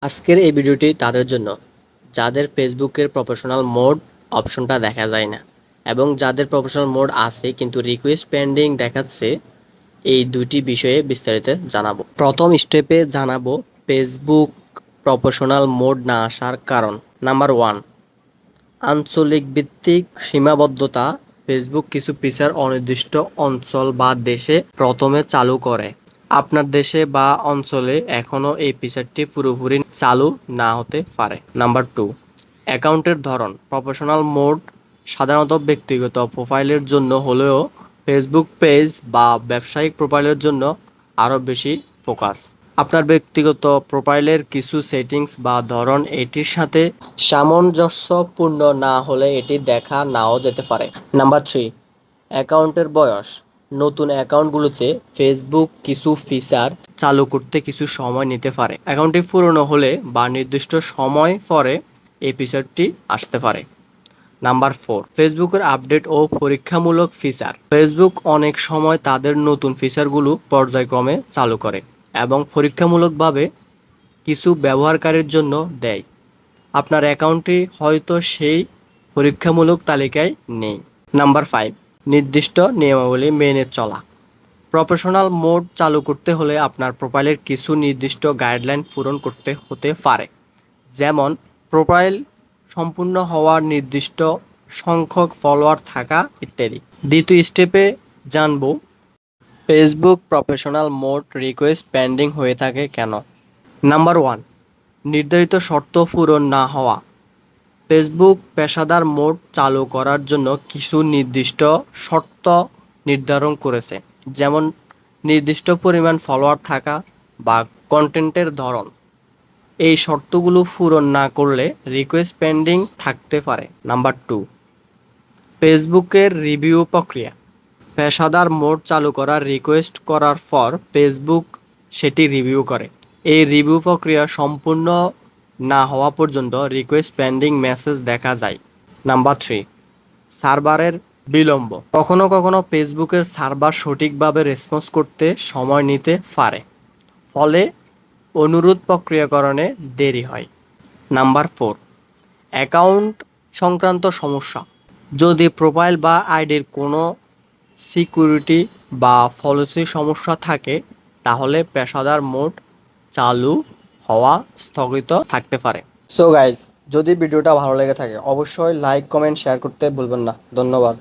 আজকের এই ভিডিওটি তাদের জন্য যাদের ফেসবুকের প্রফেশনাল মোড অপশনটা দেখা যায় না এবং যাদের প্রফেশনাল মোড আছে কিন্তু রিকোয়েস্ট পেন্ডিং দেখাচ্ছে। এই দুটি বিষয়ে বিস্তারিত জানাবো। প্রথম স্টেপে জানাবো ফেসবুক প্রফেশনাল মোড না আসার কারণ। নাম্বার 1, আঞ্চলিক ভিত্তিক সীমাবদ্ধতা। ফেসবুক কিছু ফিচার অনির্দিষ্ট অঞ্চল বা দেশে প্রথমে চালু করে। আপনার দেশে বা অঞ্চলে এখনও এই ফিচারটি পুরোপুরি চালু না হতে পারে। নাম্বার 2, অ্যাকাউন্টের ধরন। প্রফেশনাল মোড সাধারণত ব্যক্তিগত প্রোফাইলের জন্য হলেও ফেসবুক পেজ বা ব্যবসায়িক প্রোফাইলের জন্য আরও বেশি ফোকাস। আপনার ব্যক্তিগত প্রোফাইলের কিছু সেটিংস বা ধরন এটির সাথে সামঞ্জস্যপূর্ণ না হলে এটি দেখা নাও যেতে পারে। নাম্বার 3, অ্যাকাউন্টের বয়স। নতুন অ্যাকাউন্টগুলোতে ফেসবুক কিছু ফিচার চালু করতে কিছু সময় নিতে পারে। অ্যাকাউন্টটি পুরনো হলে বা নির্দিষ্ট সময় পরে এই ফিচারটি আসতে পারে। নাম্বার 4, ফেসবুকের আপডেট ও পরীক্ষামূলক ফিচার। ফেসবুক অনেক সময় তাদের নতুন ফিচারগুলো পর্যায়ক্রমে চালু করে এবং পরীক্ষামূলকভাবে কিছু ব্যবহারকারীর জন্য দেয়। আপনার অ্যাকাউন্টটি হয়তো সেই পরীক্ষামূলক তালিকায় নেই। নাম্বার 5, নির্দিষ্ট নিয়মাবলী মেনে চলা। প্রফেশনাল মোড চালু করতে হলে আপনার প্রোফাইলের কিছু নির্দিষ্ট গাইডলাইন পূরণ করতে হতে পারে, যেমন প্রোফাইল সম্পূর্ণ হওয়ার নির্দিষ্ট সংখ্যক ফলোয়ার থাকা ইত্যাদি। দ্বিতীয় স্টেপে জানব Facebook professional mode request pending হয়ে থাকে কেন। নাম্বার 1, নির্ধারিত শর্ত পূরণ না হওয়া। ফেসবুক পেশাদার মোড চালু করার জন্য কিছু নির্দিষ্ট শর্ত নির্ধারণ করেছে, যেমন নির্দিষ্ট পরিমাণ ফলোয়ার থাকা বা কন্টেন্টের ধরন। এই শর্তগুলো পূরণ না করলে রিকোয়েস্ট পেন্ডিং থাকতে পারে। নাম্বার 2, ফেসবুকের রিভিউ প্রক্রিয়া। পেশাদার মোড চালু করার রিকোয়েস্ট করার পর ফেসবুক সেটি রিভিউ করে। এই রিভিউ প্রক্রিয়া সম্পূর্ণ না হওয়া পর্যন্ত রিকোয়েস্ট পেন্ডিং মেসেজ দেখা যায়। নাম্বার 3, সার্ভারের বিলম্ব। কখনো কখনো ফেসবুকের সার্ভার সঠিকভাবে রেসপন্স করতে সময় নিতে পারে, ফলে অনুরোধ প্রক্রিয়াকরণে দেরি হয়। নাম্বার 4, অ্যাকাউন্ট সংক্রান্ত সমস্যা। যদি প্রোফাইল বা আইডির কোনো সিকিউরিটি বা পলিসি সমস্যা থাকে, তাহলে পেশাদার মোড চালু হওয়া স্থগিত থাকতে পারে। সো গাইজ, যদি ভিডিওটা ভালো লেগে থাকে অবশ্যই লাইক, কমেন্ট, শেয়ার করতে ভুলবেন না। ধন্যবাদ।